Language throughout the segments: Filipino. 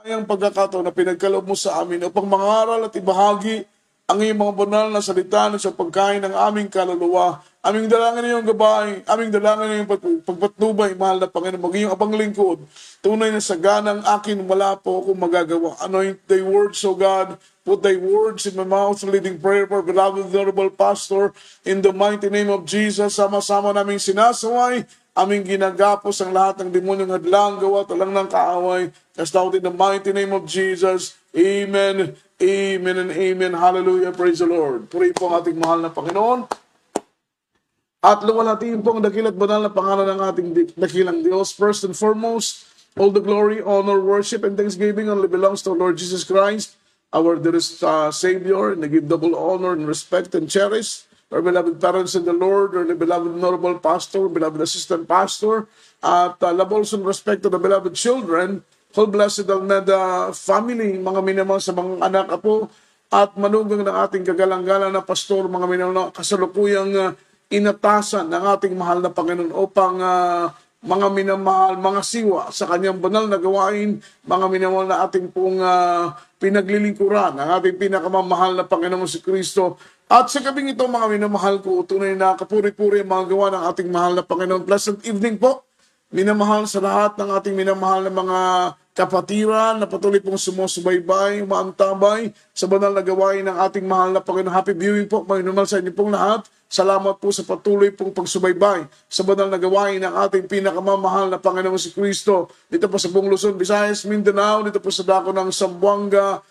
ang pagkakataon na pinagkaloob mo sa amin upang mangaral at ibahagi ang iyong mga banal na salita sa pagkain ng aming kaluluwa. Aming dalangin iyong gabay, aming dalangin iyong pagpatnubay, mahal na Panginoon, maging abang lingkod. Tunay na saganang akin, wala po akong magagawa. Anoint thy words, O God. Put thy words in my mouth, leading prayer for beloved honorable pastor. In the mighty name of Jesus, sama-sama naming sinasaway, aming ginagapos ang lahat ng demonyong hadlang, gawa, talang ng kaaway. Cast out in the mighty name of Jesus. Amen, amen, and amen. Hallelujah, praise the Lord. Puri po ang ating mahal na Panginoon. At luwalhatiin po ang dakilat banal na pangalan ng ating dakilang Diyos. First and foremost, all the glory, honor, worship, and thanksgiving only belongs to our Lord Jesus Christ, our dearest Savior, and I give double honor and respect and cherish our beloved parents in the Lord, our beloved honorable pastor, beloved assistant pastor, at love also and respect to the beloved children, whole blessed Almeda family, mga minamahal sa mga anak apo, at manugang ng ating kagalang-galang na pastor, mga minamahal na kasalukuyang inatasan ng ating mahal na Panginoon upang mga minamahal, mga siwa sa kanyang banal na gawain, mga minamahal na ating pong pinaglilingkuran, ang ating pinakamamahal na Panginoon si Kristo. At sa gabing ito, mga minamahal ko, tunay na kapuri-puri ang mga gawa ng ating mahal na Panginoon. Pleasant evening po, minamahal sa lahat ng ating minamahal na mga kapatiran na patuloy pong sumusubaybay, maantabay sa banal na gawain ng ating mahal na Panginoon. Happy viewing po, mga minamahal sa inyo pong lahat. Salamat po sa patuloy pong pagsubaybay sa banal na gawain ng ating pinakamamahal na Panginoon si Kristo. Dito po sa buong Luzon, Visayas, Mindanao, dito po sa dako ng Zamboanga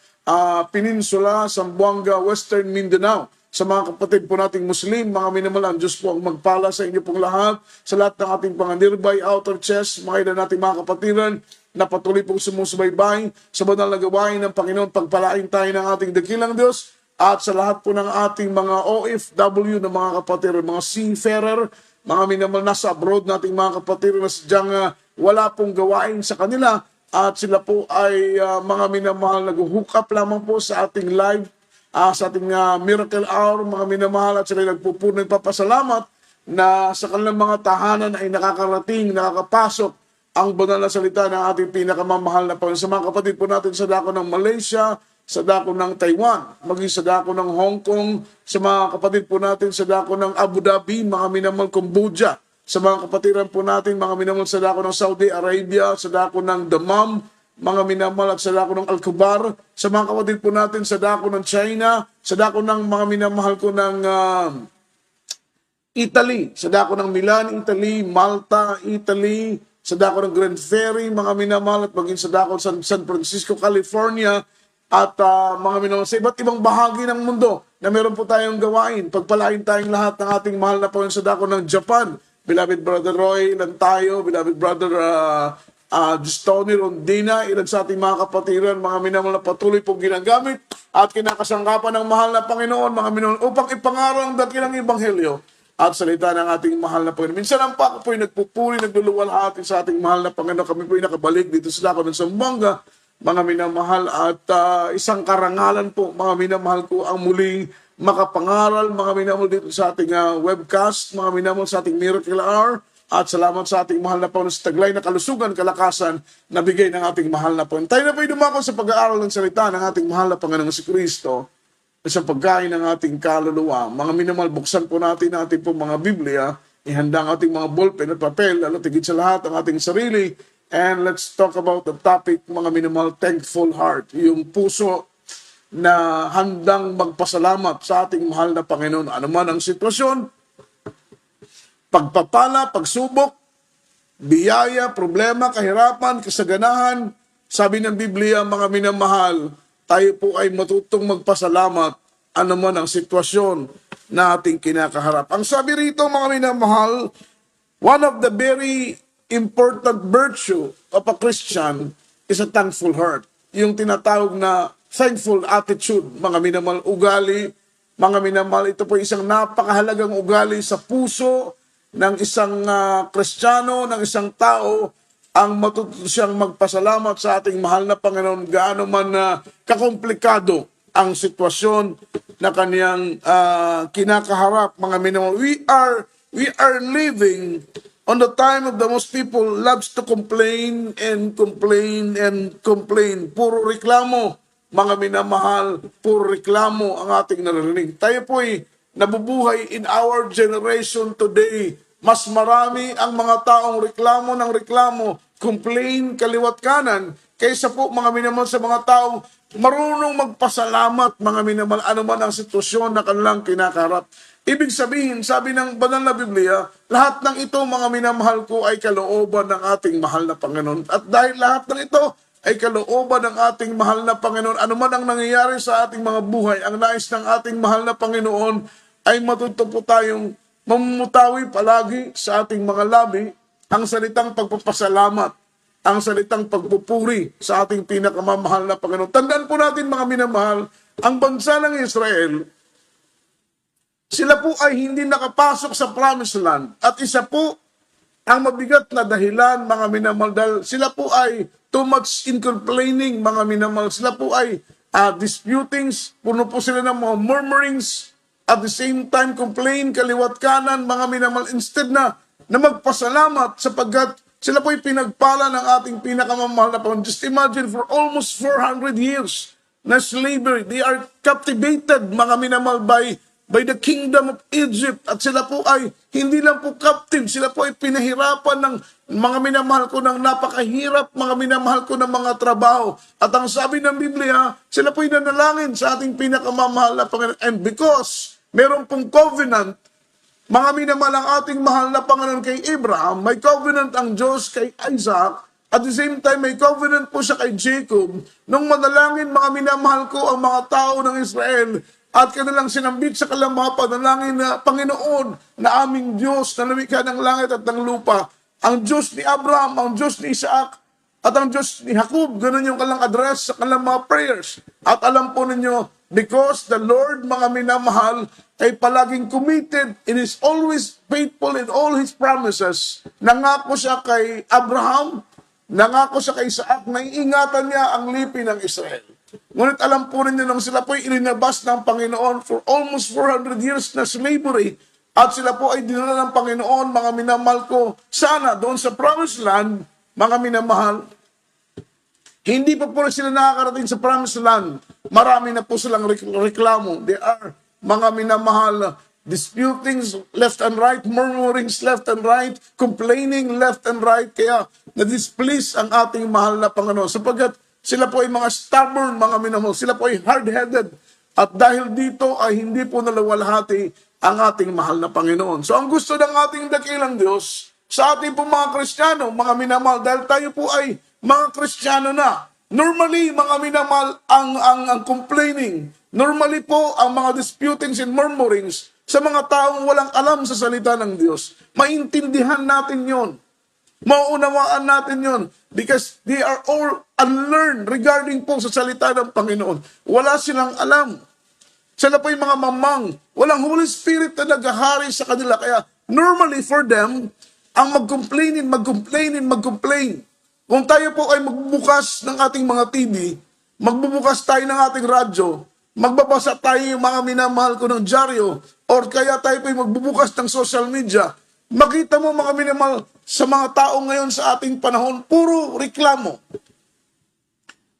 Peninsula, Zamboanga, Western Mindanao. Sa mga kapatid po nating Muslim, mga minamahal, ang Diyos po ang magpala sa inyo pong lahat, sa lahat ng ating mga nearby, outer chest, mga ilan nating mga kapatiran, na patuloy pong sumusubaybay sa banal na gawain ng Panginoon. Pagpalain tayo ng ating dakilang Diyos, at sa lahat po ng ating mga OFW na mga kapatid, mga seafarer, mga minamahal nasa abroad nating mga kapatid na sadyang wala pong gawain sa kanila, at sila po ay mga minamahal nag-hook up lamang po sa ating live, sa ating miracle hour, mga minamahal, at sila nagpupuno nagpapasalamat na sa kanilang mga tahanan ay nakakarating, nakakapasok ang banal na salita ng ating pinakamamahal na Panginoon. Sa mga kapatid po natin sa dako ng Malaysia, sa dako ng Taiwan, maging sa dako ng Hong Kong, sa mga kapatid po natin sa dako ng Abu Dhabi, mga minamahal Cambodia, sa mga kapatiran po natin, mga minamahal sa dako ng Saudi Arabia, sa dako ng Damam, mga minamahal, at sa dako ng Al-Kubar, sa mga kapatid po natin sa dako ng China, sa dako ng mga minamahal ko ng Italy, sa dako ng Milan, Italy, Malta, Italy, sa dako ng Grand Ferry, mga minamahal, at maging sa dako ng San Francisco, California, at mga minamahal sa iba't ibang bahagi ng mundo na meron po tayong gawain. Pagpalain tayong lahat ng ating mahal na Panginoon sa dako ng Japan. Beloved Brother Roy, ilan tayo, beloved Brother Justoni Rondina, ilan sa ating mga kapatiran, mga minamahal na patuloy pong ginagamit at kinakasangkapan ng mahal na Panginoon, mga minamahal, upang ipangaral ang dakilang ebanghelyo at salita ng ating mahal na Panginoon. Minsan lang pa ako po'y nagpupuri, nagluluwalhati sa ating mahal na Panginoon. Kami po'y nakabalik dito sa dako ng Zamboanga, mga minamahal, at isang karangalan po, mga minamahal ko, ang muling makapangaral, mga minamahal dito sa ating webcast, mga minamahal sa ating Miracle Hour, at salamat sa ating mahal na Panginoon sa taglay na kalusugan, kalakasan na bigay ng ating mahal na Panginoon. Tayo na po'y dumako sa pag-aaral ng salita ng ating mahal na Panginoon si Kristo, sa pagkain ng ating kaluluwa. Mga minamahal, buksan po natin po mga Biblia, ihanda ang ating mga ballpen at papel, lalo tigit sa lahat ang ating sarili, and let's talk about the topic, mga minamahal, thankful heart, yung puso na handang magpasalamat sa ating mahal na Panginoon. Ano man ang sitwasyon, pagpapala, pagsubok, biyaya, problema, kahirapan, kasaganahan, sabi ng Biblia, mga minamahal, tayo po ay matutong magpasalamat anuman ang sitwasyon na ating kinakaharap. Ang sabi rito, mga minamahal, one of the very important virtue of a Christian is a thankful heart. Yung tinatawag na thankful attitude, mga minamahal, ugali, mga minamahal, ito po isang napakahalagang ugali sa puso ng isang Kristiyano, ng isang tao, ang matututo siyang magpasalamat sa ating mahal na Panginoon gaano man kakomplikado ang sitwasyon na kaniyang kinakaharap, mga minamahal. We are living On the time of the most people loves to complain and complain and complain. Puro reklamo, mga minamahal, puro reklamo ang ating naririnig. Tayo po'y nabubuhay in our generation today. Mas marami ang mga taong reklamo ng reklamo, complain kaliwat kanan, kaysa po mga minamahal sa mga taong marunong magpasalamat, mga minamahal, anuman ang sitwasyon na kanilang kinakaharap. Ibig sabihin, sabi ng banal na Biblia, lahat ng ito, mga minamahal ko, ay kalooban ng ating mahal na Panginoon. At dahil lahat ng ito ay kalooban ng ating mahal na Panginoon, anuman ang nangyayari sa ating mga buhay, ang nais ng ating mahal na Panginoon ay matuto po tayong mamumutawi palagi sa ating mga labi ang salitang pagpapasalamat, ang salitang pagpupuri sa ating pinakamamahal na Panginoon. Tandaan po natin, mga minamahal, ang bansa ng Israel, sila po ay hindi nakapasok sa promised land. At isa po ang mabigat na dahilan, mga minamahal, dahil sila po ay too much in complaining, mga minamahal. Sila po ay disputings, puno po sila ng mga murmurings, at the same time complain kaliwat kanan, mga minamahal, instead na magpasalamat sapagkat sila po ay pinagpala ng ating pinakamamahal na Panginoon. Just imagine, for almost 400 years na slavery, they are captivated, mga minamahal, by the kingdom of Egypt. At sila po ay hindi lang po captive, sila po ay pinahirapan ng mga minamahal ko ng napakahirap, mga minamahal ko ng mga trabaho. At ang sabi ng Biblia, sila po ay nanalangin sa ating pinakamamahal na Panginoon. And because meron pong covenant, mga minamahal, ang ating mahal na Panginoon kay Abraham, may covenant ang Diyos kay Isaac, at the same time may covenant po siya kay Jacob. Nung manalangin, mga minamahal ko, ang mga tao ng Israel, at kanilang sinambit sa kanilang mga panalangin na, Panginoon, na aming Diyos, na lumikha ng langit at ng lupa, ang Diyos ni Abraham, ang Diyos ni Isaac, at ang Diyos ni Jacob. Ganun yung kanilang address sa kanilang mga prayers. At alam po ninyo, because the Lord, mga minamahal, ay palaging committed and is always faithful in all His promises. Nangako siya kay Abraham, nangako siya kay Isaac, na iingatan niya ang lipi ng Israel. Ngunit alam po ninyo nang sila po ay ilinabas ng Panginoon for almost 400 years na slavery, at sila po ay dinala ng Panginoon, mga minamahal ko, sana doon sa promised land, mga minamahal, hindi pa po sila nakakarating sa promised land. Marami na po silang reklamo. They are, mga minamahal, disputings left and right, murmurings left and right, complaining left and right. Kaya na-displease ang ating mahal na Panginoon. Sapagkat sila po ay mga stubborn, mga minamahal. Sila po ay hard-headed. At dahil dito ay hindi po nalawalhati ang ating mahal na Panginoon. So ang gusto ng ating dakilang Diyos, sa ating po mga Kristiyano, mga minamahal, dahil tayo po ay mga Kristiyano na. Normally, mga minamahal, ang complaining, normally po ang mga disputings and murmurings sa mga taong walang alam sa salita ng Diyos. Maintindihan natin yon. Mauunawaan natin yon because they are all unlearned regarding po sa salita ng Panginoon. Wala silang alam. Sila po yung mga mamang. Walang Holy Spirit na naghahari sa kanila. Kaya normally for them, ang mag-complain. Kung tayo po ay magbubukas ng ating mga TV, magbubukas tayo ng ating radyo, magbabasa tayo yung mga minamahal ko ng dyaryo, or kaya tayo po ay magbubukas ng social media, makita mo, mga minamahal, sa mga tao ngayon sa ating panahon, puro reklamo.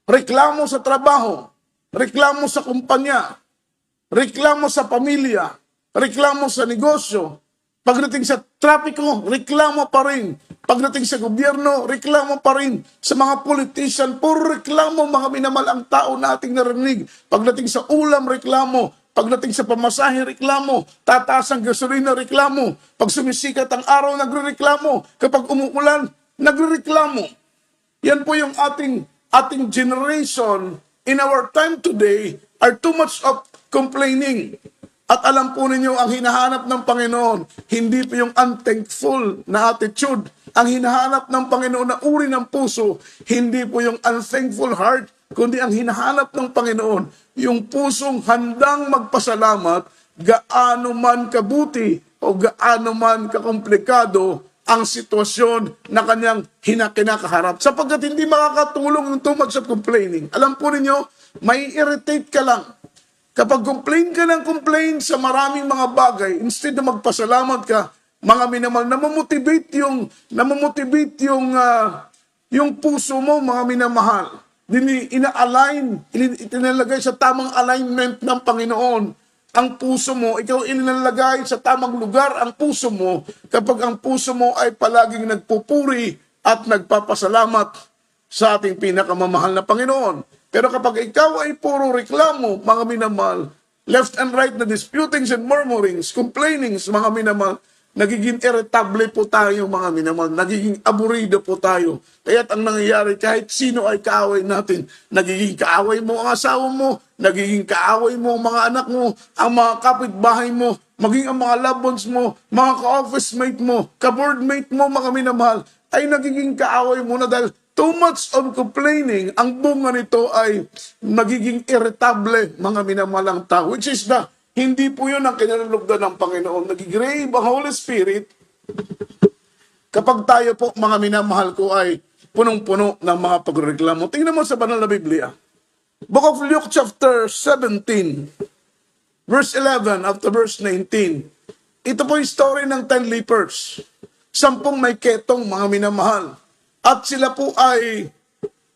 Reklamo sa trabaho, reklamo sa kumpanya, reklamo sa pamilya, reklamo sa negosyo. Pagdating sa trapiko, reklamo pa rin. Pagdating sa gobyerno, reklamo pa rin. Sa mga politician, puro reklamo, mga minamahal, ang tao nating narinig. Pagdating sa ulam, reklamo. Pagdating sa pamasahe, reklamo. Tataas ang gasolina, reklamo. Pag sumisikat ang araw, nagrereklamo. Kapag umuulan, nagrereklamo. Yan po yung ating generation in our time today are too much of complaining. At alam po ninyo, ang hinahanap ng Panginoon, hindi po yung unthankful na attitude. Ang hinahanap ng Panginoon na uri ng puso, hindi po yung unthankful heart, kundi ang hinahanap ng Panginoon, yung pusong handang magpasalamat, gaano man kabuti o gaano man kakomplikado ang sitwasyon na kanyang kinakaharap. Sapagkat hindi makakatulong yung too much of complaining. Alam po ninyo, may irritate ka lang. Kapag complain ka ng complain sa maraming mga bagay, instead na magpasalamat ka, mga minamahal, yung puso mo, mga minamahal. Ina-align, itinalagay sa tamang alignment ng Panginoon. Ang puso mo, ikaw ininalagay sa tamang lugar ang puso mo kapag ang puso mo ay palaging nagpupuri at nagpapasalamat sa ating pinakamamahal na Panginoon. Pero kapag ikaw ay puro reklamo, mga minamahal, left and right na disputings and murmurings, complainings, mga minamahal, nagiging irritable po tayo, mga minamahal. Nagiging aburido po tayo. Kaya't ang nangyayari, kahit sino ay kaaway natin, nagiging kaaway mo ang asawa mo, nagiging kaaway mo ang mga anak mo, ang mga kapitbahay mo, maging ang mga loved ones mo, mga ka-office mate mo, ka-boardmate mo, mga minamahal, ay nagiging kaaway mo na dahil too much of complaining, ang bunga nito ay nagiging irritable, mga minamalang tao, which is hindi po yun ang kinalulugdan ng Panginoon. Nag-grave ang Holy Spirit kapag tayo po, mga minamahal ko, ay punong-puno ng mga pagreklamo. Tingnan mo sa banal na Biblia. Book of Luke chapter 17, verse 11 up to verse 19. Ito po yung story ng 10 lepers. 10 may ketong, mga minamahal. At sila po ay,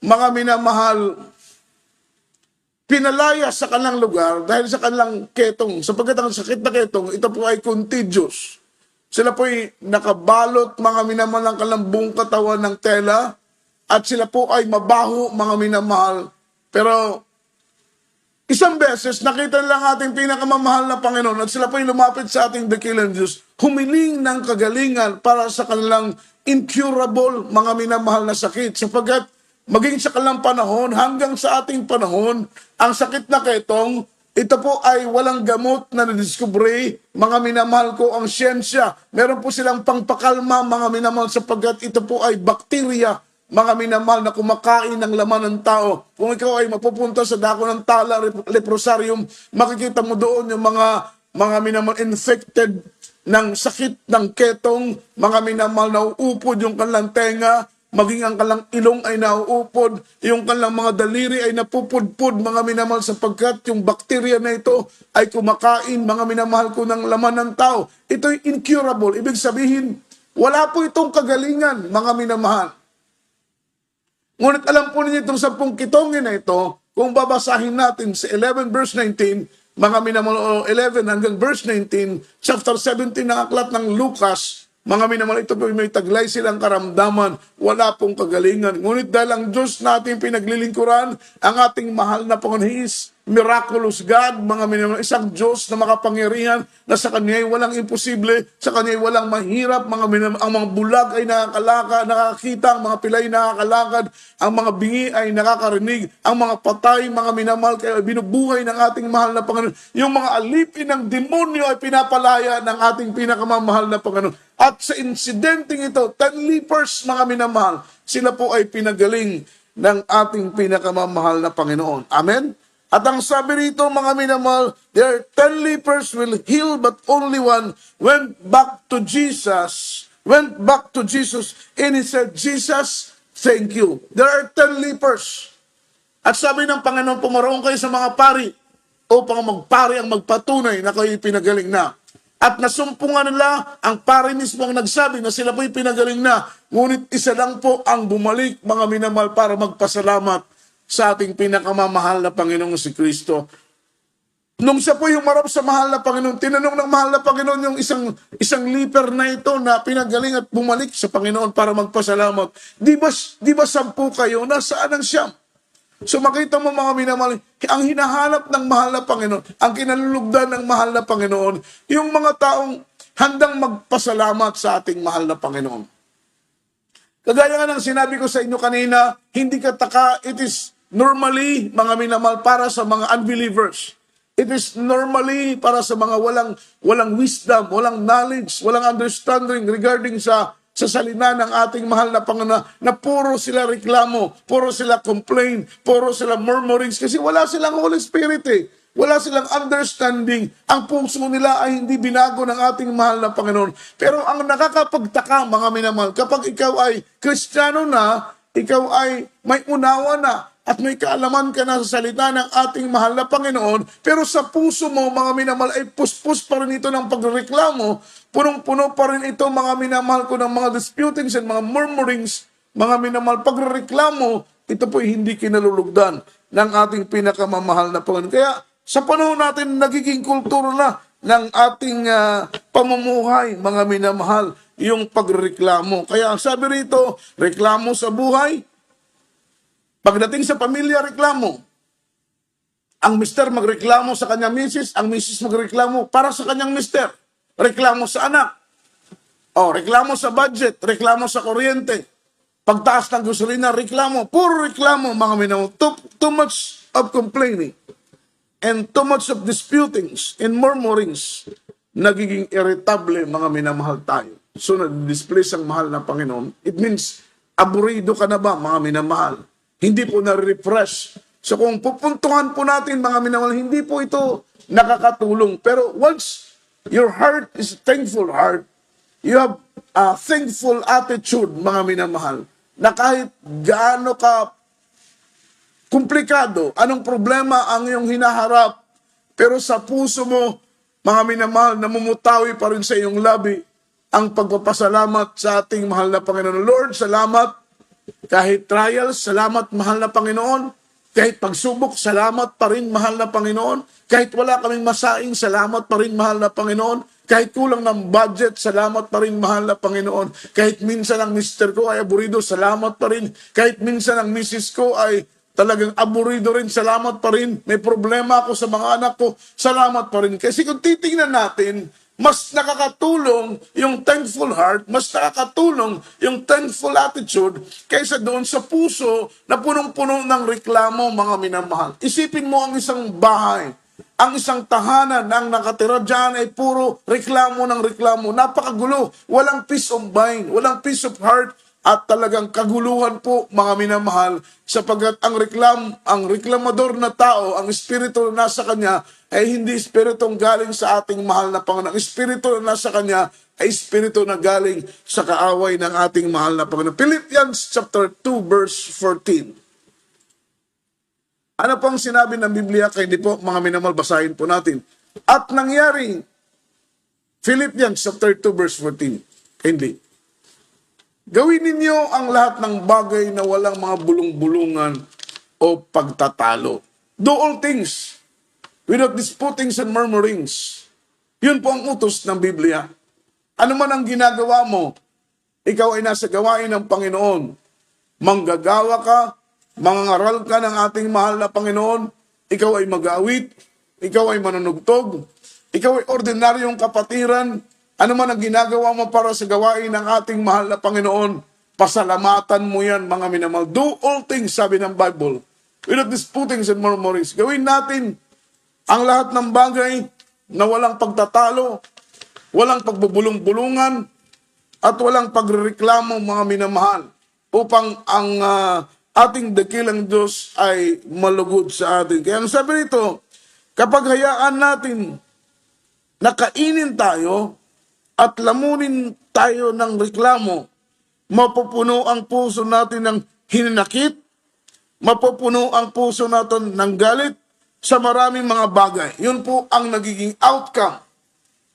mga minamahal, pinalaya sa kanilang lugar dahil sa kanilang ketong. Sapagkat ang sakit na ketong, ito po ay contagious. Sila po ay nakabalot, mga minamahal, ng kanilang buong katawan ng tela. At sila po ay mabaho, mga minamahal. Pero isang beses, nakita lang ating pinakamamahal na Panginoon at sila po ay lumapit sa ating dakilang Diyos, humiling ng kagalingan para sa kanilang incurable, mga minamahal na sakit. Sapagkat maging sa kanilang panahon, hanggang sa ating panahon, ang sakit na ketong, ito po ay walang gamot na nadiskubre, mga minamahal ko, ang siyensya. Meron po silang pangpakalma, mga minamahal, sapagkat ito po ay bakterya, mga minamahal, na kumakain ng laman ng tao. Kung ikaw ay mapupunta sa dako ng tala, leprosarium, makikita mo doon yung mga minamahal infected ng sakit ng ketong, mga minamahal, na uupod yung kanilang tenga, maging ang kanilang ilong ay nauupod, yung kanilang mga daliri ay napupudpud, mga minamahal, sapagkat yung bakterya na ito ay kumakain, mga minamahal ko, ng laman ng tao. Ito'y incurable. Ibig sabihin, wala po itong kagalingan, mga minamahal. Ngunit alam po ninyo itong 10 kitongin na ito, kung babasahin natin sa 11 verse 19, mga minamahal, 11 hanggang verse 19, chapter 17 ng aklat ng Lucas, mga minamahal, ito po may taglay silang karamdaman, wala pong kagalingan. Ngunit dahil ang Diyos natin pinaglilingkuran, ang ating mahal na Panginoon, He is miraculous God, mga minamahal, isang Diyos na makapangyarihan, na sa Kanya ay walang imposible, sa Kanya ay walang mahirap, mga minamahal, ang mga bulag ay nakakita, ang mga pilay nakakalakad, ang mga bingi ay nakakarinig, ang mga patay, mga minamahal, kaya binubuhay ng ating mahal na Panginoon. Yung mga alipin ng demonyo ay pinapalaya ng ating pinakamamahal na Panginoon. At sa insidenteng ito, 10 lepers, mga minamahal, sila po ay pinagaling ng ating pinakamamahal na Panginoon. Amen? At ang sabi rito, mga minamahal, there 10 lepers will heal, but only one went back to Jesus, and he said, Jesus, thank you. There are 10 lepers. At sabi ng Panginoon, pumaroon kayo sa mga pari, upang magpari ang magpatunay na kayo pinagaling na. At nasumpungan nila, ang pari mismo ang nagsabi na sila po'y pinagaling na. Ngunit isa lang po ang bumalik, mga minamahal, para magpasalamat sa ating pinakamamahal na Panginoong si Kristo. Nung siya po yung marap sa mahal na Panginoon, tinanong ng mahal na Panginoon yung isang leper na ito na pinagaling at bumalik sa Panginoon para magpasalamat. Di ba 10 kayo? Nasaan ang siyam? So makita mo, mga minamahal, ang hinahanap ng mahal na Panginoon, ang kinalulugdan ng mahal na Panginoon, yung mga taong handang magpasalamat sa ating mahal na Panginoon. Kagaya nga ng sinabi ko sa inyo kanina, hindi kataka, it is normally, mga minamahal, para sa mga unbelievers. It is normally para sa mga walang wisdom, walang knowledge, walang understanding regarding sa salina ng ating mahal na Panginoon, na puro sila reklamo, puro sila complain, puro sila murmurings, kasi wala silang Holy Spirit eh. Wala silang understanding. Ang puso nila ay hindi binago ng ating mahal na Panginoon. Pero ang nakakapagtaka, mga minamahal, kapag ikaw ay Kristiyano na, ikaw ay may unawa na, at may kaalaman ka na sa salita ng ating mahal na Panginoon, pero sa puso mo, mga minamahal, ay puspos pa rin ito ng pagreklamo, punong-puno pa rin ito, mga minamahal ko, ng mga disputings and mga murmurings, mga minamahal, pagreklamo, ito po hindi kinalulugdan ng ating pinakamamahal na Panginoon. Kaya sa panahon natin, nagiging kultura na ng ating pamumuhay, mga minamahal, yung pagreklamo. Kaya ang sabi rito, reklamo sa buhay. Pagdating sa pamilya, reklamo. Ang mister magreklamo sa kanyang misis, ang misis magreklamo para sa kanyang mister. Reklamo sa anak. O, reklamo sa budget, reklamo sa kuryente. Pagtaas ng gasolina, reklamo. Puro reklamo, mga minamahal. Too much of complaining and too much of disputings and murmurings. Nagiging irritable, mga minamahal tayo. So, na-displace ang mahal na Panginoon. It means, aburido ka na ba, mga minamahal? Hindi po na-refresh. So, kung pupuntuhan po natin, mga minamahal, hindi po ito nakakatulong. Pero once your heart is thankful heart, you have a thankful attitude, mga minamahal, na kahit gaano ka komplikado, anong problema ang iyong hinaharap, pero sa puso mo, mga minamahal, namumutawi pa rin sa iyong labi ang pagpapasalamat sa ating mahal na Panginoon. Lord, salamat. Kahit trials, salamat, mahal na Panginoon. Kahit pagsubok, salamat pa rin, mahal na Panginoon. Kahit wala kaming masaing, salamat pa rin, mahal na Panginoon. Kahit kulang ng budget, salamat pa rin, mahal na Panginoon. Kahit minsan ang mister ko ay aburido, salamat pa rin. Kahit minsan ang misis ko ay talagang aburido rin, salamat pa rin. May problema ako sa mga anak ko, salamat pa rin. Kasi kung titingnan natin, mas nakakatulong yung thankful heart, mas nakakatulong yung thankful attitude kaysa doon sa puso na punong-puno ng reklamo, mga minamahal. Isipin mo ang isang bahay, ang isang tahanan na ang nakatira dyan ay puro reklamo ng reklamo. Napakagulo, walang peace of mind, walang peace of heart, at talagang kaguluhan po, mga minamahal, sapagkat ang reklamador na tao, ang espiritu na nasa kanya, ay hindi espiritong galing sa ating mahal na Panginoon. Ang espiritu na nasa kanya ay espiritu na galing sa kaaway ng ating mahal na Panginoon. Philippians chapter 2 verse 14. Ano pong sinabi ng Biblia? Kaya di po, mga minamahal, basahin po natin. At nangyari, Philippians chapter 2 verse 14. Hindi. Gawin ninyo ang lahat ng bagay na walang mga bulong-bulungan o pagtatalo. Do all things without disputings and murmurings. Yun po ang utos ng Biblia. Ano man ang ginagawa mo, ikaw ay nasa gawain ng Panginoon. Manggagawa ka, mangangaral ka ng ating mahal na Panginoon, ikaw ay mag-aawit, ikaw ay manunugtog, ikaw ay ordinaryong kapatiran. Ano man ang ginagawa mo para sa gawain ng ating mahal na Panginoon, pasalamatan mo yan, mga minamahal. Do all things, sabi ng Bible, without disputings and murmurings. Gawin natin ang lahat ng bagay na walang pagtatalo, walang pagbubulong-bulungan, at walang pagrereklamo, mga minamahal, upang ang ating dakilang Diyos ay malugod sa atin. Kaya ang sabi nito, kapag hayaan natin na kainin tayo, at lamunin tayo ng reklamo, mapupuno ang puso natin ng hinanakit, mapupuno ang puso natin ng galit sa maraming mga bagay. Yun po ang nagiging outcome.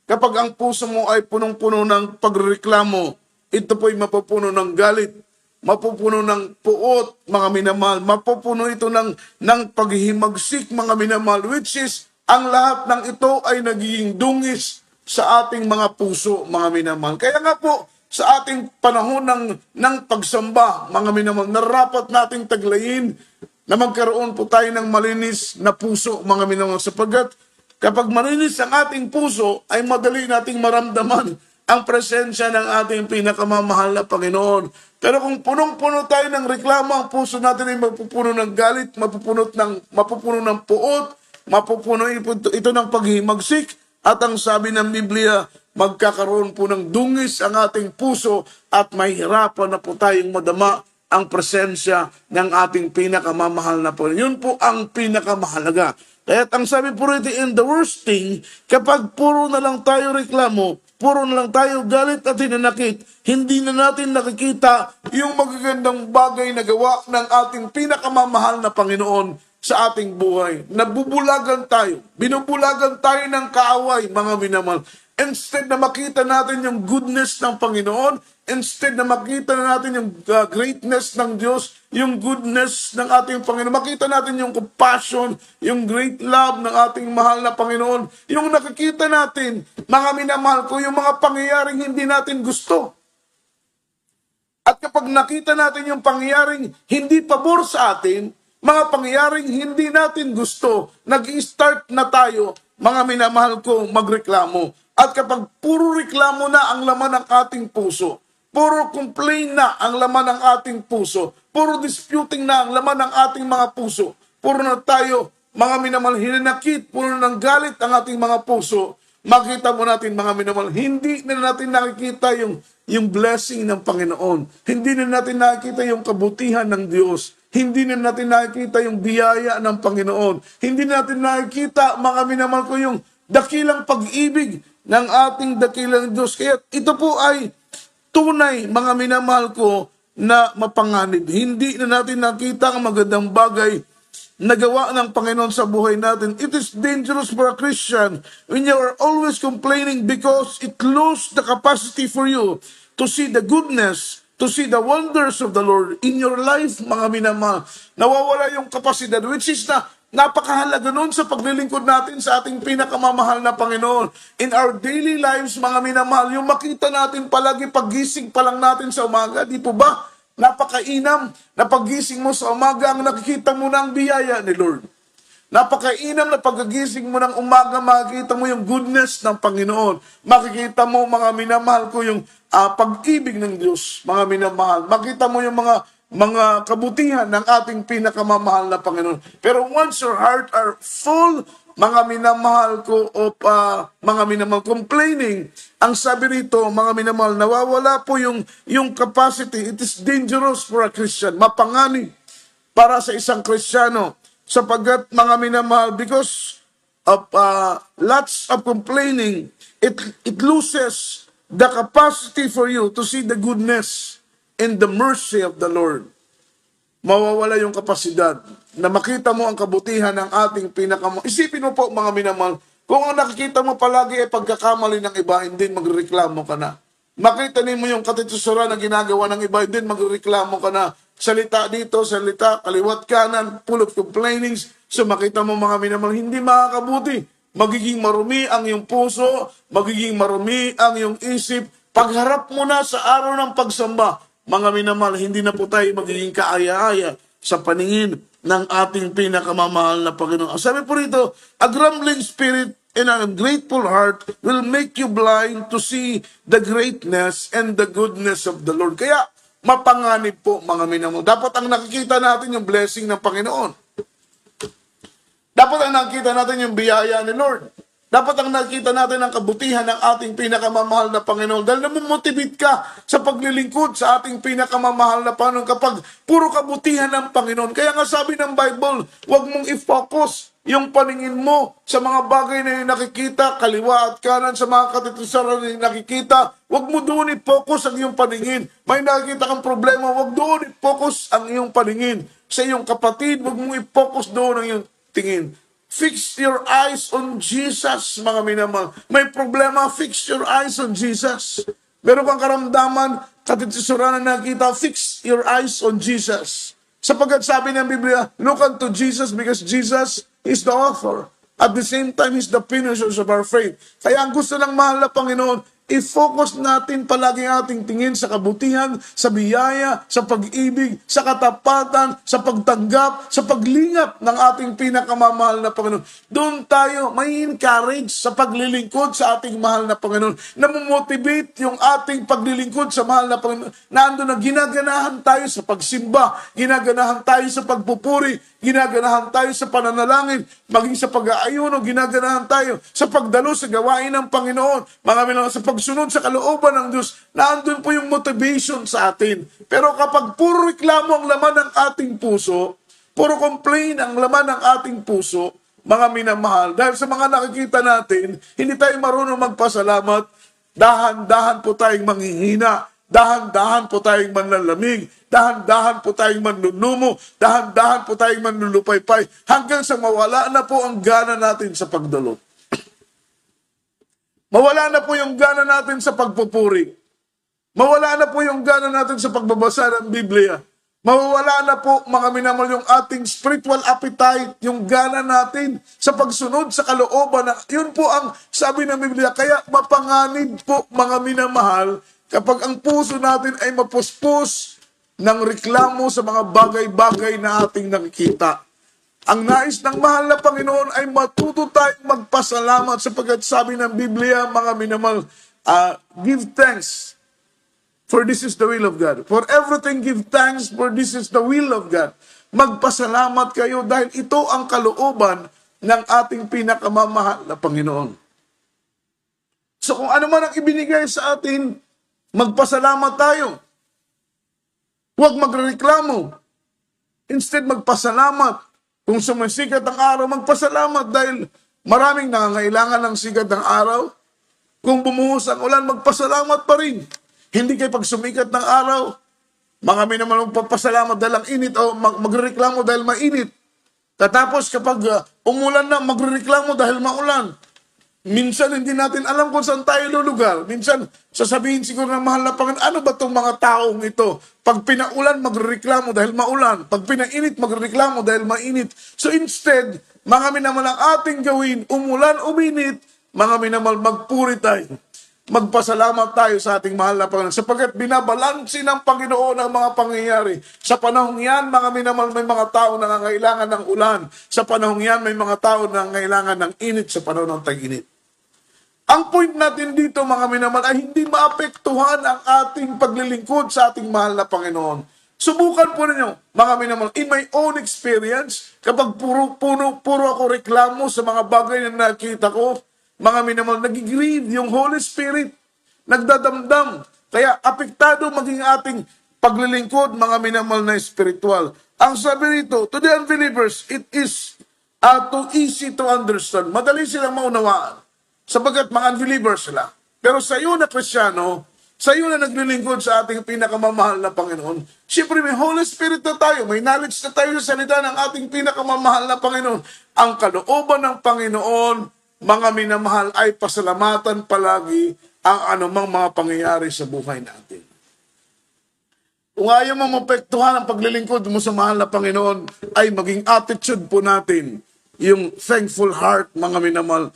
Kapag ang puso mo ay punong-puno ng pagreklamo, ito po ay mapupuno ng galit, mapupuno ng puot, mga minamahal, mapupuno ito ng paghihimagsik, mga minamahal, which is, ang lahat ng ito ay nagiging dungis sa ating mga puso, mga minamahal. Kaya nga po, sa ating panahon ng pagsamba, mga minamahal, narapat nating taglayin na magkaroon po tayo ng malinis na puso, mga minamahal. Sapagkat kapag malinis ang ating puso, ay madali nating maramdaman ang presensya ng ating pinakamamahal na Panginoon. Pero kung punong-puno tayo ng reklamo, ang puso natin ay mapupuno ng galit, mapupuno ng puot, mapupuno ito ng paghihimagsik. At ang sabi ng Biblia, magkakaroon po ng dungis ang ating puso at mahirapan na po tayong madama ang presensya ng ating pinakamamahal na Panginoon. Yun po ang pinakamahalaga. Kaya ang sabi po rito, in the worst thing, kapag puro na lang tayo reklamo, puro na lang tayo galit at hinanakit. Hindi na natin nakikita yung magagandang bagay na gawa ng ating pinakamamahal na Panginoon sa ating buhay. Nabubulagan tayo. Binubulagan tayo ng kaaway, mga minamahal. Instead na makita natin yung goodness ng Panginoon, instead na makita natin yung greatness ng Diyos, yung goodness ng ating Panginoon, makita natin yung compassion, yung great love ng ating mahal na Panginoon, yung nakikita natin, mga minamahal ko, yung mga pangyayaring hindi natin gusto. At kapag nakita natin yung pangyayaring hindi pabor sa atin, mga pangyayaring hindi natin gusto, nag-i-start na tayo, mga minamahal ko, magreklamo. At kapag puro reklamo na ang laman ng ating puso, puro complain na ang laman ng ating puso, puro disputing na ang laman ng ating mga puso, puro na tayo, mga minamahal, hinanakit, puro ng galit ang ating mga puso, makita mo natin, mga minamahal, hindi na natin nakikita yung blessing ng Panginoon. Hindi na natin nakikita yung kabutihan ng Diyos. Hindi na natin nakikita yung biyaya ng Panginoon. Hindi na natin nakikita, mga minamahal ko, yung dakilang pag-ibig ng ating dakilang Diyos. Kaya ito po ay tunay, mga minamahal ko, na mapanganib. Hindi na natin nakita ang magandang bagay na gawa ng Panginoon sa buhay natin. It is dangerous for a Christian when you are always complaining because it loses the capacity for you to see the goodness, to see the wonders of the Lord in your life, mga minamahal. Nawawala yung kapasidad, which is na napakahalaga nun sa paglilingkod natin sa ating pinakamamahal na Panginoon. In our daily lives, mga minamahal, yung makita natin palagi paggising pa lang natin sa umaga, di po ba? Napakainam na paggising mo sa umaga, ang nakikita mo na ang biyaya ni Lord. Napakainam na pagkagising mo ng umaga, makikita mo yung goodness ng Panginoon. Makikita mo, mga minamahal ko, yung pag-ibig ng Diyos, mga minamahal. Makita mo yung mga kabutihan ng ating pinakamamahal na Panginoon. Pero once your heart are full, mga minamahal ko, of mga minamahal, complaining, ang sabi rito, mga minamahal, nawawala po yung capacity. It is dangerous for a Christian. Mapanganib para sa isang Kristiyano. Sapagkat, mga minamahal, because of lots of complaining, it loses the capacity for you to see the goodness and the mercy of the Lord. Mawawala yung kapasidad na makita mo ang kabutihan ng ating Isipin mo po, mga minamahal, kung ang nakikita mo palagi ay pagkakamali ng iba, hindi magreklamo ka na. Makita mo yung katitusuran na ginagawa ng iba, hindi magreklamo ka na. Salita dito, salita, kaliwat kanan, full of complainings. So makita mo, mga minamahal, hindi makakabuti. Magiging marumi ang iyong puso, magiging marumi ang iyong isip. Pagharap mo na sa araw ng pagsamba, mga minamahal, hindi na po tayo magiging kaaya-aya sa paningin ng ating pinakamamahal na Panginoon. Sabi po rito, a grumbling spirit and a grateful heart will make you blind to see the greatness and the goodness of the Lord. Kaya, mapanganib po, mga minamahal. Dapat ang nakikita natin yung blessing ng Panginoon. Dapat ang nakikita natin yung biyaya ni Lord. Dapat ang nakikita natin ang kabutihan ng ating pinakamamahal na Panginoon. Dahil namomotivate ka sa paglilingkod sa ating pinakamamahal na Panginoon kapag puro kabutihan ng Panginoon. Kaya nga sabi ng Bible, huwag mong i-focus yung paningin mo sa mga bagay na nakikita, kaliwa at kanan, sa mga katitusaran na nakikita. Huwag mo doon i-focus ang iyong paningin. May nakikita kang problema, huwag doon i-focus ang iyong paningin. Sa iyong kapatid, huwag mong i-focus doon ang iyong tingin. Fix your eyes on Jesus, mga minamahal. May problema, fix your eyes on Jesus. Meron kang karamdaman, katitusuran na nakita, fix your eyes on Jesus. Sapagkat sabi ng Biblia, look unto Jesus because Jesus is the author. At the same time, He's the finisher of our faith. Kaya ang gusto ng mahal na Panginoon, i-focus natin palagi ating tingin sa kabutihan, sa biyaya, sa pag-ibig, sa katapatan, sa pagtanggap, sa paglingap ng ating pinakamamahal na Panginoon. Doon tayo may encourage sa paglilingkod sa ating mahal na Panginoon. Namomotivate yung ating paglilingkod sa mahal na Panginoon. Nando na ginaganahan tayo sa pagsimba, ginaganahan tayo sa pagpupuri, ginaganahan tayo sa pananalangin, maging sa pag-aayuno, ginaganahan tayo sa pagdalo sa gawain ng Panginoon. Mga minamahal, sa pagsunod sa kalooban ng Diyos, naandun po yung motivation sa atin. Pero kapag puro reklamo ang laman ng ating puso, puro complain ang laman ng ating puso, mga minamahal, dahil sa mga nakikita natin, hindi tayo marunong magpasalamat, dahan-dahan po tayong manghihina, dahan-dahan po tayong manlalamig, dahan-dahan po tayong manlunumo, dahan-dahan po tayong manlulupaypay, hanggang sa mawala na po ang gana natin sa pagdalo. Mawala na po yung gana natin sa pagpupuri. Mawala na po yung gana natin sa pagbabasa ng Biblia. Mawawala na po, mga minamahal, yung ating spiritual appetite, yung gana natin sa pagsunod sa kalooban. Yun po ang sabi ng Biblia. Kaya mapanganib po, mga minamahal, kapag ang puso natin ay mapuspos ng reklamo sa mga bagay-bagay na ating nakikita. Ang nais ng mahal na Panginoon ay matuto tayong magpasalamat sapagkat sabi ng Biblia, mga minamahal, give thanks, for this is the will of God. For everything give thanks, for this is the will of God. Magpasalamat kayo dahil ito ang kalooban ng ating pinakamamahal na Panginoon. So kung ano man ang ibinigay sa atin, magpasalamat tayo. Huwag magreklamo. Instead, magpasalamat. Kung sumisikat ang araw, magpasalamat dahil maraming nangangailangan ng sikat ng araw. Kung bumuhos ang ulan, magpasalamat pa rin. Hindi kayo pag sumikat ng araw, mga naman magpapasalamat dahil ang init o magreklamo dahil mainit. Tatapos kapag umulan na, magreklamo dahil maulan. Minsan hindi natin alam kung saan tayo lulugar. Minsan sasabihin siguro ng mahal na Panginoon, ano ba itong mga taong ito? Pag pinaulan, magreklamo dahil maulan. Pag pinainit, magreklamo dahil mainit. So instead, mga minamal ang ating gawin, umulan, uminit, mga minamal, magpuri tayo. Magpasalamat tayo sa ating mahal na Panginoon sapagkat binabalansi ng Panginoon ang mga pangyayari. Sa panahong yan, mga minamal, may mga tao na nangangailangan ng ulan. Sa panahong yan, may mga tao na nangangailangan ng init sa panahon ng tag-init. Ang point natin dito, mga minamal, ay hindi maapektuhan ang ating paglilingkod sa ating mahal na Panginoon. Subukan po ninyo, mga minamal, in my own experience, kapag puro ako reklamo sa mga bagay na nakita ko, mga minamal, nagigrieve yung Holy Spirit, nagdadamdam. Kaya apektado maging ating paglilingkod, mga minamal na spiritual. Ang sabi rito, to the unbelievers, it is too easy to understand. Madali silang maunawaan. Sapagkat mga unbelievers sila. Pero sa iyo na Kristiyano, sa iyo na naglilingkod sa ating pinakamamahal na Panginoon, siyempre may Holy Spirit na tayo, may knowledge na tayo sa salita ng ating pinakamamahal na Panginoon. Ang kalooban ng Panginoon, mga minamahal, ay pasalamatan palagi ang anumang mga pangyayari sa buhay natin. Kung ayaw mo mapektuhan ang paglilingkod mo sa mahal na Panginoon, ay maging attitude po natin, yung thankful heart, mga minamahal,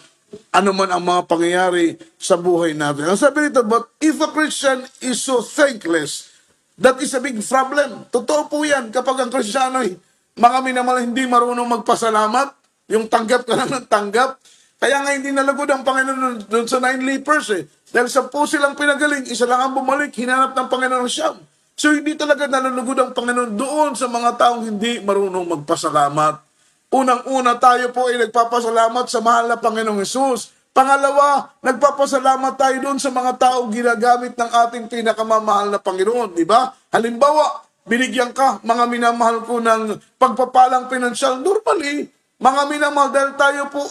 ano man ang mga pangyayari sa buhay natin. Ang sabi nito, but if a Christian is so thankless, that is a big problem. Totoo po yan kapag ang Kristiyano ay mga minamahal hindi marunong magpasalamat, yung tanggap ka lang ng tanggap. Kaya nga hindi nalagod ang Panginoon doon sa 9 lepers eh. Dahil 10 silang pinagaling, isa lang ang bumalik, hinanap ng Panginoon siyam. So hindi talaga nalulugod ang Panginoon doon sa mga taong hindi marunong magpasalamat. Unang-una tayo po ay nagpapasalamat sa mahal na Panginoong Hesus. Pangalawa, nagpapasalamat tayo doon sa mga taong ginagamit ng ating pinakamamahal na Panginoon. Di ba? Halimbawa, binigyan ka, mga minamahal ko, ng pagpapalang pinansyal. Normally, mga minamahal, dahil tayo po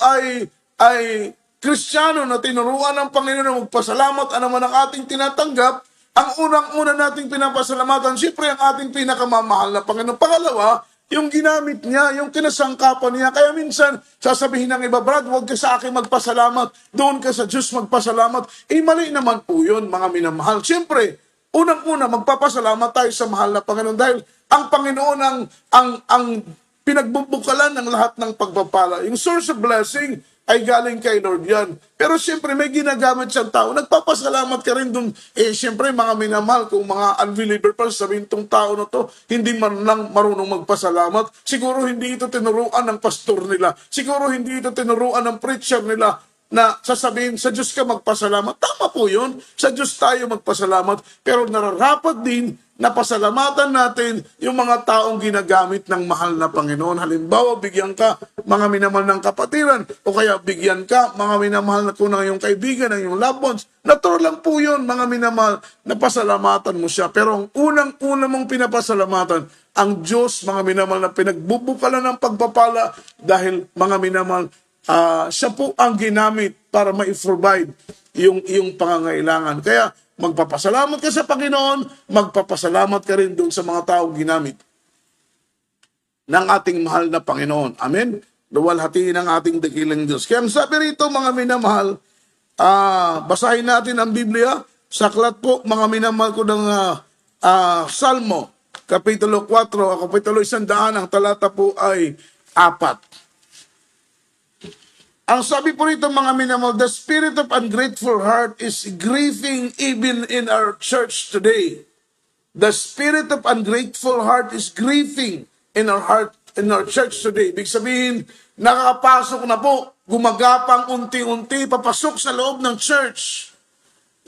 ay Kristiyano na tinuruan ng Panginoon na magpasalamat, ano man ang ating tinatanggap, ang unang-una nating pinapasalamatan, siyempre ang ating pinakamamahal na Panginoon. Pangalawa, yung ginamit niya, yung kinasangkapan niya. Kaya minsan, sasabihin ng iba, Brad, huwag ka sa akin magpasalamat, doon ka sa Diyos magpasalamat. Mali naman po yun, mga minamahal. Siyempre, unang-una, magpapasalamat tayo sa mahal na Panginoon dahil ang Panginoon ang pinagbubukalan ng lahat ng pagpapala. Yung source of blessing ay galing kay Lord yan. Pero siyempre may ginagamit siyang tao. Nagpapasalamat ka rin dun. Siyempre mga minamahal, kung mga unbeliever pa, sabihin tong tao na to, hindi man lang marunong magpasalamat. Siguro hindi ito tinuruan ng pastor nila. Siguro hindi ito tinuruan ng preacher nila na sasabihin, sa Diyos ka magpasalamat. Tama po yun. Sa Diyos tayo magpasalamat. Pero nararapat din na pasalamatan natin yung mga taong ginagamit ng mahal na Panginoon. Halimbawa, bigyan ka mga minamahal ng kapatiran o kaya bigyan ka mga minamahal na kunang yung kaibigan, ng yung loved ones. Natural lang po yun, mga minamahal, na pasalamatan mo siya. Pero ang unang-una mong pinapasalamatan, ang Diyos, mga minamahal, na pinagbubukalan ng pagpapala dahil mga minamahal, siya po ang ginamit para ma-provide yung iyong pangangailangan. Kaya magpapasalamat ka sa Panginoon, magpapasalamat ka rin doon sa mga taong ginamit ng ating mahal na Panginoon. Amen? Luwalhatiin ang ating dakilang Diyos. Kaya ang sabi rito, mga minamahal, basahin natin ang Biblia. Saklat po, mga minamahal ko ng Salmo, Kapitulo 4, Kapitulo 100, ang talata po ay 4. Ang sabi po rito, mga minamahal, the spirit of ungrateful heart is grieving even in our church today. The spirit of ungrateful heart is grieving in our heart, in our church today. Ibig sabihin, nakakapasok na po, gumagapang unti-unti, papasok sa loob ng church.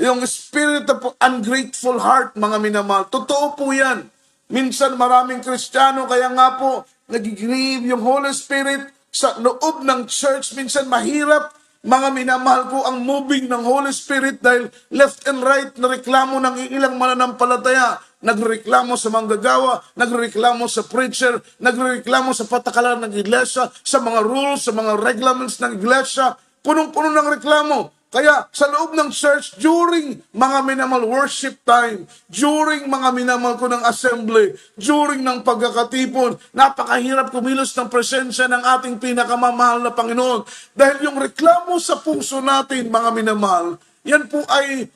Yung spirit of ungrateful heart, mga minamahal. Totoo po yan. Minsan maraming Kristiyano, kaya nga po, nag-grieve yung Holy Spirit sa loob ng church. Minsan mahirap, mga minamahal ko, ang moving ng Holy Spirit dahil left and right na reklamo ng ilang mananampalataya. Nagreklamo sa manggagawa, nagreklamo sa preacher, nagreklamo sa patakaran ng iglesia, sa mga rules, sa mga regulations ng iglesia. Punong-puno ng reklamo. Kaya sa loob ng church, during mga minamahal worship time, during mga minamahal ko ng assembly, during ng pagkakatipon, napakahirap kumilos ng presensya ng ating pinakamamahal na Panginoon. Dahil yung reklamo sa puso natin, mga minamahal, yan po ay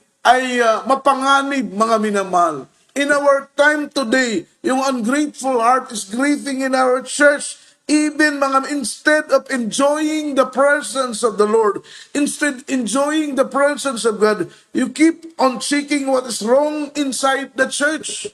mapanganib, mga minamahal. In our time today, yung ungrateful heart is grieving in our church. Even instead of enjoying the presence of the Lord, instead enjoying the presence of God, you keep on seeking what is wrong inside the church.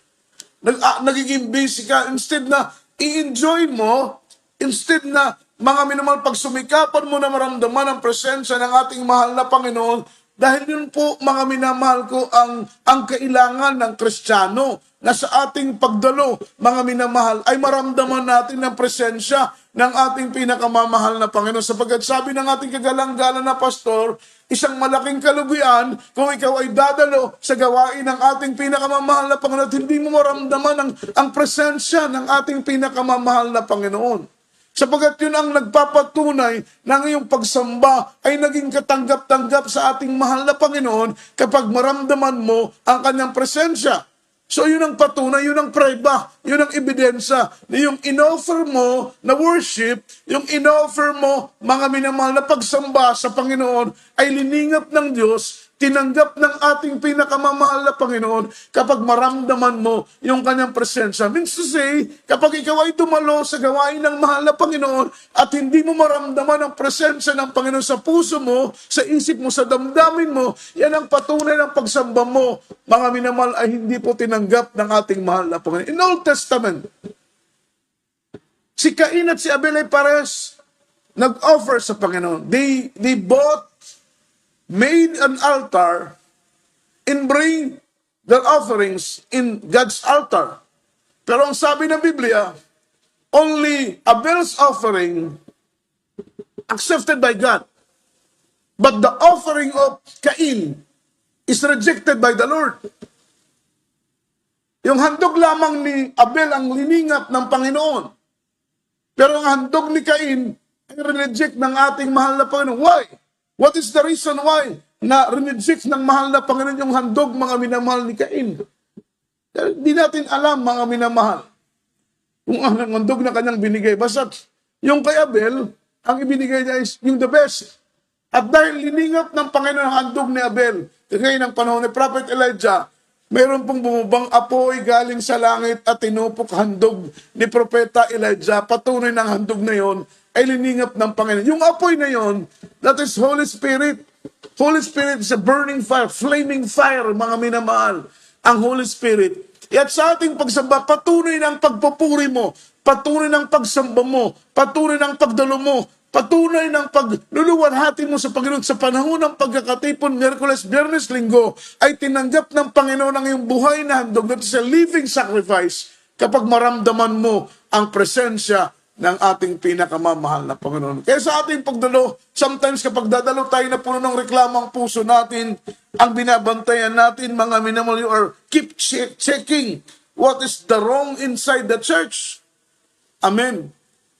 Nagiging busy ka. Instead na i-enjoy mo, instead na mga minamahal, pag sumikapan mo na maramdaman ang presensya ng ating mahal na Panginoon, dahil yun po, mga minamahal ko, ang kailangan ng Kristiyano na sa ating pagdalo, mga minamahal, ay maramdaman natin ang presensya ng ating pinakamamahal na Panginoon. Sapagkat sabi ng ating kagalang-galang na pastor, isang malaking kalugian kung ikaw ay dadalo sa gawain ng ating pinakamamahal na Panginoon at hindi mo maramdaman ang presensya ng ating pinakamamahal na Panginoon. Sapagkat yun ang nagpapatunay na ngayong pagsamba ay naging katanggap-tanggap sa ating mahal na Panginoon kapag maramdaman mo ang kanyang presensya. So yun ang patunay, yun ang preba, yun ang ebidensya na yung inoffer mo na worship, yung inoffer mo mga minamahal na pagsamba sa Panginoon ay liningap ng Diyos, tinanggap ng ating pinakamamahal na Panginoon kapag maramdaman mo yung kanyang presensya. Means to say, kapag ikaw ay dumalo sa gawain ng mahal na Panginoon at hindi mo maramdaman ang presensya ng Panginoon sa puso mo, sa isip mo, sa damdamin mo, yan ang patunay ng pagsamba mo. Mga minamahal ay hindi po tinanggap ng ating mahal na Panginoon. In Old Testament, si Cain at si Abel ay pares nag-offer sa Panginoon. They both made an altar and bring their offerings in God's altar. Pero ang sabi ng Biblia, only Abel's offering accepted by God. But the offering of Cain is rejected by the Lord. Yung handog lamang ni Abel ang liningap ng Panginoon. Pero ang handog ni Cain ay reject ng ating mahal na Panginoon. Why? What is the reason why na reject ng mahal na Panginoon yung handog, mga minamahal ni Cain? Di natin alam, mga minamahal, kung anong handog na kanyang binigay. Basta yung kay Abel, ang ibinigay niya is yung the best. At dahil liningap ng Panginoon ang handog ni Abel, kagaya ng panahon ni Prophet Elijah, mayroon pong bumubang apoy galing sa langit at tinupok handog ni Propeta Elijah. Patunay ng handog na yon ay liningap ng Panginoon. Yung apoy na yon, that is Holy Spirit. Holy Spirit is a burning fire, flaming fire, mga minamahal. Ang Holy Spirit. At sa ating pagsamba, patunay ng pagpupuri mo, patunay ng pagsamba mo, patunay ng pagdalo mo, patunay ng pagluluwalhati mo sa Panginoon sa panahon ng pagkakatipon, Miyerkules, Biyernes, Linggo, ay tinanggap ng Panginoon ang iyong buhay na handog. That is a living sacrifice kapag maramdaman mo ang presensya ng ating pinakamamahal na Panginoon. Kaya sa ating pagdalo, sometimes kapag dadalo tayo na puno ng reklamo ang puso natin, ang binabantayan natin, mga minamahal, you are keep checking what is the wrong inside the church. Amen.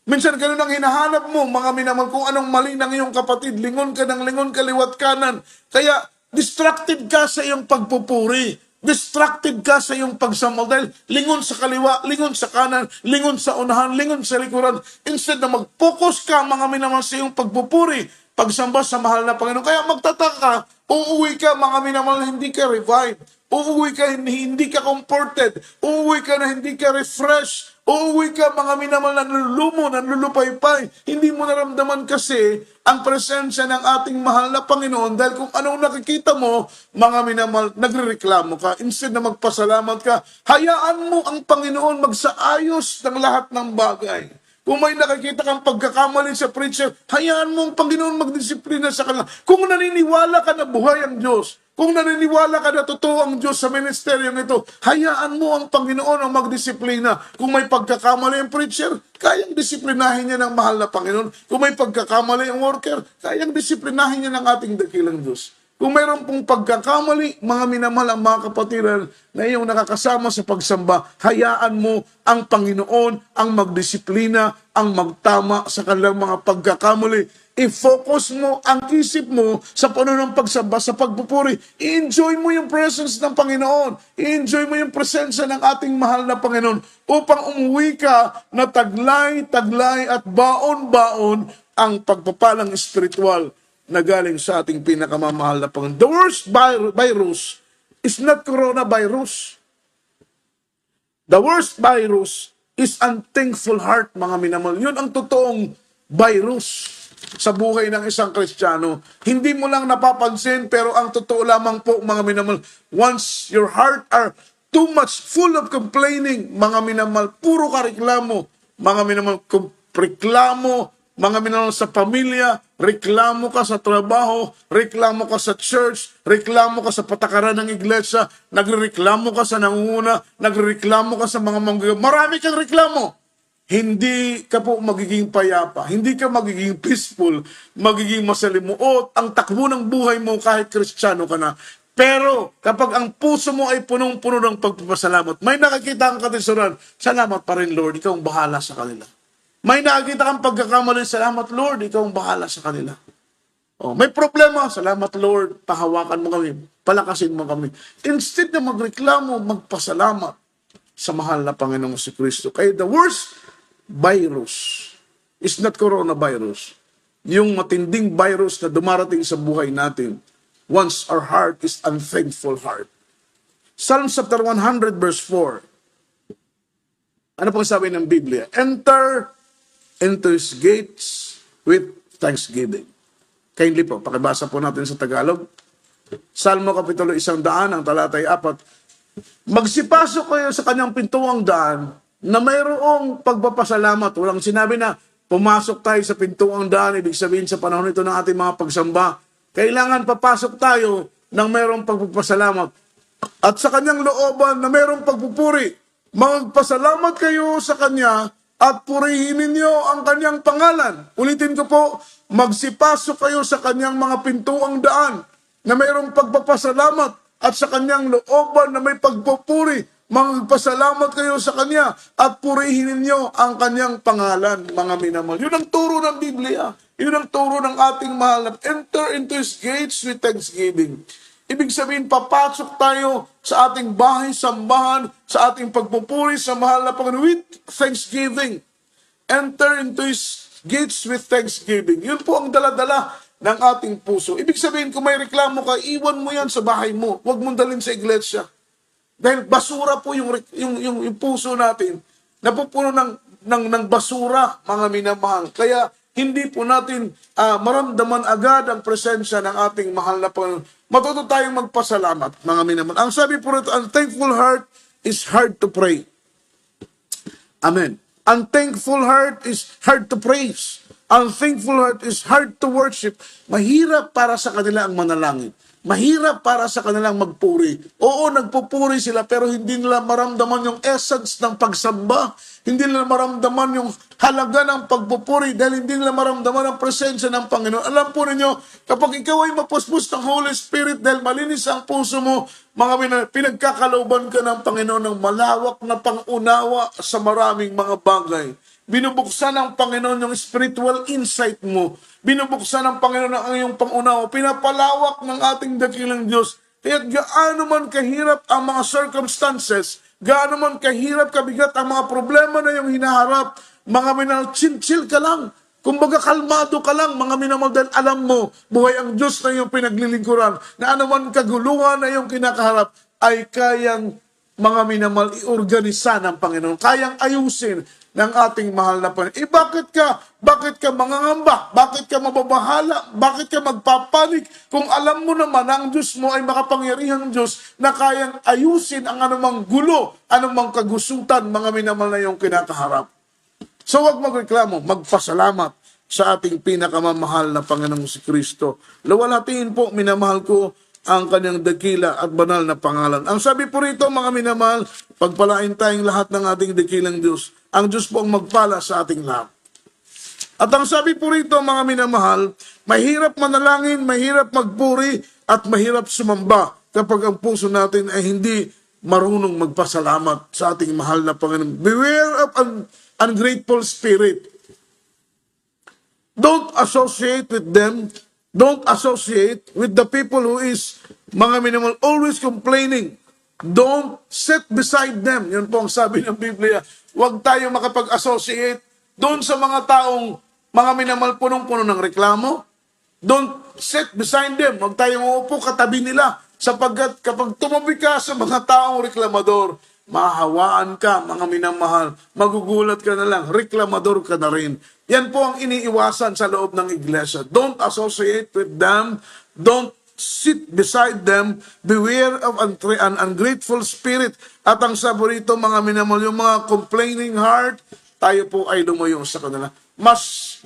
Minsan ganun ang hinahanap mo, mga minamahal, kung anong mali ng iyong kapatid. Lingon ka ng lingon, kaliwat kanan. Kaya Distracted ka sa iyong pagpupuri. Distracted ka sa iyong pagsamba dahil lingon sa kaliwa, lingon sa kanan, lingon sa unahan, lingon sa likuran. Instead na mag-focus ka, mga minamahal, sa iyong pagpupuri, pagsamba sa mahal na Panginoon. Kaya magtataka ka, uuwi ka, mga minamahal, hindi ka revived. Uuwi ka, hindi ka comforted. Uuwi ka na hindi ka refreshed. Uuwi ka, mga minamahal, nanlulumo, nanlulupaypay. Hindi mo naramdaman kasi ang presensya ng ating mahal na Panginoon dahil kung anong nakikita mo, mga minamahal, nagrereklamo ka. Instead na magpasalamat ka, hayaan mo ang Panginoon magsaayos ng lahat ng bagay. Kung may nakikita kang pagkakamali sa preacher, hayaan mo ang Panginoon magdisiplina sa kanila. Kung naniniwala ka na buhay ang Diyos, kung naniniwala ka na totoo ang Diyos sa ministeryong ito, hayaan mo ang Panginoon ang magdisiplina. Kung may pagkakamali ang preacher, kayang disiplinahin niya ng mahal na Panginoon. Kung may pagkakamali ang worker, kayang disiplinahin niya ng ating dakilang Diyos. Kung mayroon pong pagkakamali, mga minamahal ang mga kapatiran na iyong nakakasama sa pagsamba, hayaan mo ang Panginoon ang magdisiplina, ang magtama sa kanilang mga pagkakamali. I-focus mo ang isip mo sa panunong pagsamba, sa pagpupuri. I-enjoy mo yung presence ng Panginoon. I-enjoy mo yung presensya ng ating mahal na Panginoon upang umuwi ka na taglay at baon-baon ang pagpapalang espiritual na galing sa ating pinakamamahal na Panginoon. The worst virus is not coronavirus. The worst virus is unthankful heart, mga minamahal. Yun ang totoong virus sa buhay ng isang Kristiyano. Hindi mo lang napapansin, pero ang totoo lamang po, mga minamahal, once your heart are too much full of complaining, mga minamahal, puro ka reklamo, mga minamahal, reklamo, mga minamahal, sa pamilya, reklamo ka sa trabaho, reklamo ka sa church, reklamo ka sa patakaran ng iglesia, nagrereklamo ka sa nangunguna, nagrereklamo ka sa mga manggagawa. Marami kang reklamo. Hindi ka po magiging payapa, hindi ka magiging peaceful, magiging masalimuot ang takbo ng buhay mo kahit Kristiyano ka na. Pero kapag ang puso mo ay punong-puno ng pagpapasalamat, may nakakita kang katesoran, salamat pa rin, Lord, ikaw ang bahala sa kanila. May nakikita kang pagkakamali, salamat Lord, ikaw ang bahala sa kanila. Oh, may problema, salamat Lord, pahawakan mo kami, palakasin mo kami. Instead na magreklamo, magpasalamat sa mahal na Panginoong si Kristo. Kaya the worst virus is not coronavirus. Yung matinding virus na dumarating sa buhay natin once our heart is unthankful heart. Psalm chapter 100 verse 4. Ano pong sabi ng Biblia? Enter into His gates with thanksgiving. Kindly po, pakibasa po natin sa Tagalog. Salmo Kapitulo 100, ang talatay 4. Magsipasok kayo sa kanyang pintuang daan na mayroong pagpapasalamat. Walang sinabi na pumasok tayo sa pintuang daan, ibig sabihin sa panahon ito ng ating mga pagsamba. Kailangan papasok tayo ng mayroong pagpapasalamat. At sa kanyang looban na mayroong pagpupuri. Magpasalamat kayo sa kanya at purihin ninyo ang kanyang pangalan. Ulitin ko po, magsipasok kayo sa kanyang mga pintuang daan na mayroong pagpapasalamat at sa kanyang looban na may pagpupuri. Magpasalamat kayo sa kanya at purihin ninyo ang kanyang pangalan, mga minamahal. Yun ang turo ng Biblia. Yun ang turo ng ating mahal na enter into His gates with thanksgiving. Ibig sabihin, papasok tayo sa ating bahay, sambahan, sa ating pagpupuri sa mahal na Panginoon with thanksgiving. Enter into His gates with thanksgiving. Yun po ang daladala ng ating puso. Ibig sabihin, kung may reklamo ka, iwan mo yan sa bahay mo. Huwag mong dalhin sa iglesia. Dahil basura po yung puso natin. Napupuno ng basura, mga minamahal. Kaya hindi po natin maramdaman agad ang presensya ng ating mahal na Panginoon. Matuto tayong magpasalamat, mga minamahal. Ang sabi po rito, unthankful heart is hard to pray. Amen. Unthankful heart is hard to praise. Unthankful heart is hard to worship. Mahirap para sa kanila ang manalangin. Mahirap para sa kanilang magpuri. Oo, nagpupuri sila pero hindi nila maramdaman yung essence ng pagsamba. Hindi nila maramdaman yung halaga ng pagpupuri dahil hindi nila maramdaman ang presensya ng Panginoon. Alam po ninyo, kapag ikaw ay mapuspos ng Holy Spirit dahil malinis ang puso mo, mga pinagkakalooban ka ng Panginoon ng malawak na pangunawa sa maraming mga bagay. Binubuksan ng Panginoon yung spiritual insight mo. Binubuksan ng Panginoon ang iyong pangunawa. Pinapalawak ng ating dakilang Diyos. Kaya gaano man kahirap ang mga circumstances, gaano man kahirap kabigat ang mga problema na yung hinaharap, mga minal, chill ka lang. Kumbaga kalmado ka lang, mga minamahal, dahil alam mo, buhay ang Diyos na iyong pinaglilingkuran, na anuman kaguluhan na iyong kinakaharap, ay kayang mga minamahal, iorganisa ng Panginoon. Kayang ayusin ng ating mahal na Panginoon. Bakit ka mangangamba? Bakit ka mababahala? Bakit ka magpapanik? Kung alam mo naman na ang Diyos mo ay makapangyarihang Diyos na kayang ayusin ang anumang gulo, anumang kagusutan, mga minamahal na iyong kinakaharap. So huwag magreklamo, magpasalamat sa ating pinakamamahal na Panginoong si Kristo. Luwalhatiin po, minamahal ko, ang kanyang dakila at banal na pangalan. Ang sabi po rito, mga minamahal, pagpalain tayong lahat ng ating dakilang Diyos. Ang Diyos po ang magpala sa ating lahat. At ang sabi po rito, mga minamahal, mahirap manalangin, mahirap magpuri, at mahirap sumamba kapag ang puso natin ay hindi marunong magpasalamat sa ating mahal na Panginoon. Beware of an ungrateful spirit. Don't associate with them. Don't associate with the people who is, mga minamahal, always complaining. Don't sit beside them. Yun po ang sabi ng Biblia. Huwag tayo makapag-associate doon sa mga taong, mga minamahal, punong-puno ng reklamo. Don't sit beside them. Huwag tayong uupo katabi nila. Sapagkat kapag tumabi ka sa mga taong reklamador, mahawaan ka, mga minamahal. Magugulat ka na lang. Reklamador ka na rin. Yan po ang iniiwasan sa loob ng iglesia. Don't associate with them. Don't sit beside them. Beware of an ungrateful spirit. At ang sabi rito, mga minamahal, yung mga complaining heart, tayo po ay lumayo sa kanila. Mas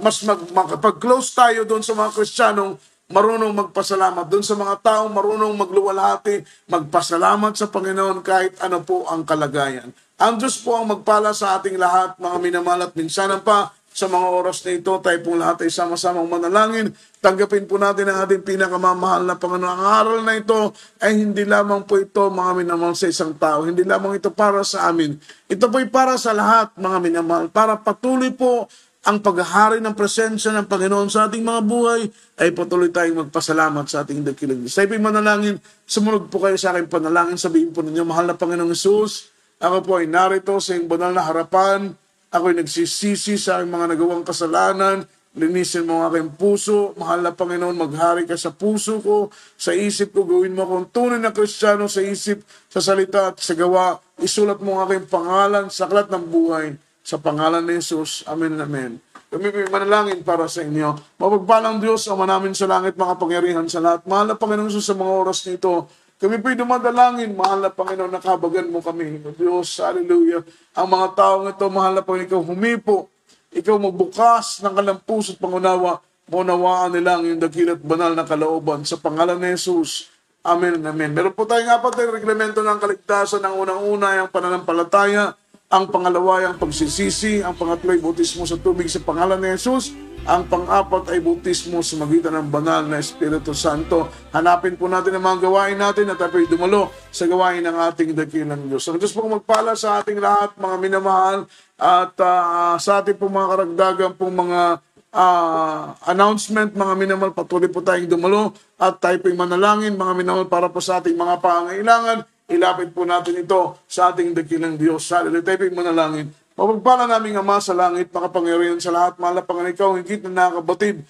makapag-close tayo doon sa mga Kristiyanong marunong magpasalamat. Doon sa mga taong marunong magluwalhati, magpasalamat sa Panginoon kahit ano po ang kalagayan. Ang Diyos po ang magpala sa ating lahat, mga minamahal, at minsanan pa, sa mga oras na ito, tayo pong lahat ay sama-samang manalangin. Tanggapin po natin ang ating pinakamamahal na Panginoon. Ang aral na ito ay hindi lamang po ito, mga minamahal, sa isang tao. Hindi lamang ito para sa amin. Ito po ay para sa lahat, mga minamahal. Para patuloy po ang paghahari ng presensya ng Panginoon sa ating mga buhay, ay patuloy tayong magpasalamat sa ating dakilang Diyos. Sa ipin manalangin, sumunod po kayo sa aking panalangin. Sabihin po ninyo, mahal na Panginoong Jesus, ako po ay narito sa iyong banal na harapan. Ako'y nagsisisi sa aking mga nagawang kasalanan. Linisin mo ang aking puso. Mahal na Panginoon, maghari ka sa puso ko, sa isip ko. Gawin mo akong tunay na Kristiyano sa isip, sa salita at sa gawa. Isulat mo ang aking pangalan sa aklat ng buhay. Sa pangalan ni Jesus. Amen, amen. Kami manalangin para sa inyo. Mapagpalang Diyos, Ama namin sa langit, makapangyarihan sa lahat. Mahal na Panginoon Jesus, sa mga oras nito, kami po'y dumadalangin, mahal na Panginoon, nakabagan mo kami. Diyos, hallelujah. Ang mga taong ito, mahal na Panginoon, ikaw humipo, ikaw magbukas ng kanilang puso at pangunawa, maunawaan nila ang iyong dakilat banal na kalooban. Sa pangalan ni Jesus, amen, amen. Meron po tayong apat na reglamento ng kaligtasan. Ang unang-una, ang pananampalataya. Ang pangalawa ay ang pagsisisi. Ang pangatlo ay bautismo sa tubig sa pangalan ni Jesus. Ang pang-apat ay bautismo sa magitan ng banal na Espiritu Santo. Hanapin po natin ang mga gawain natin at tayo'y dumalo sa gawain ng ating dakilang Diyos. Ang Diyos pong magpala sa ating lahat, mga minamahal, at sa ating pong mga karagdagan pong mga announcement, mga minamahal, patuloy po tayong dumalo at tayo po'y manalangin, mga minamahal, para po sa ating mga pangangailangan. Ilapit po natin ito sa ating dakilang Diyos. Hallelujah. Tayo po'y manalangin. Mapagpala naming Ama sa langit, makapangyarihan sa lahat, mahal na Panginoon, ikaw higit na nakakabatid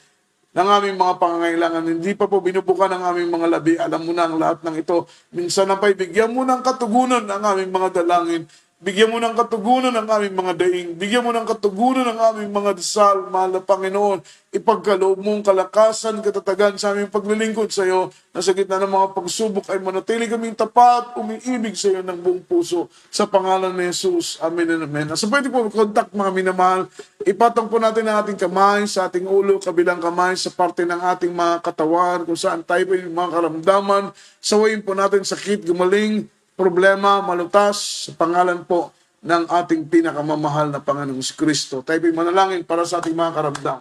ng aming mga pangangailangan. Hindi pa po binubukan ang aming mga labi. Alam mo na ang lahat ng ito. Minsan na pa'y bigyan mo ng katugunan ang aming mga dalangin. Bigyan mo ng katugunan ang aming mga daing. Bigyan mo ng katugunan ang aming mga dasal, mahal na Panginoon. Ipagkaloob mong kalakasan, katatagan sa aming paglilingkod sa iyo, na sa gitna ng mga pagsubok ay manatili kaming tapat, umiibig sa iyo ng buong puso. Sa pangalan ni Jesus. Amen and amen. So pwede po contact, mga minamahal. Ipatong po natin ang ating kamay sa ating ulo, kabilang kamay sa parte ng ating mga katawan, kung saan tayo po yung mga karamdaman. Sawayin po natin sakit, gumaling, problema, malutas, sa pangalan po ng ating pinakamamahal na Panginoong Kristo. Tayo po'y manalangin para sa ating mga karamdam.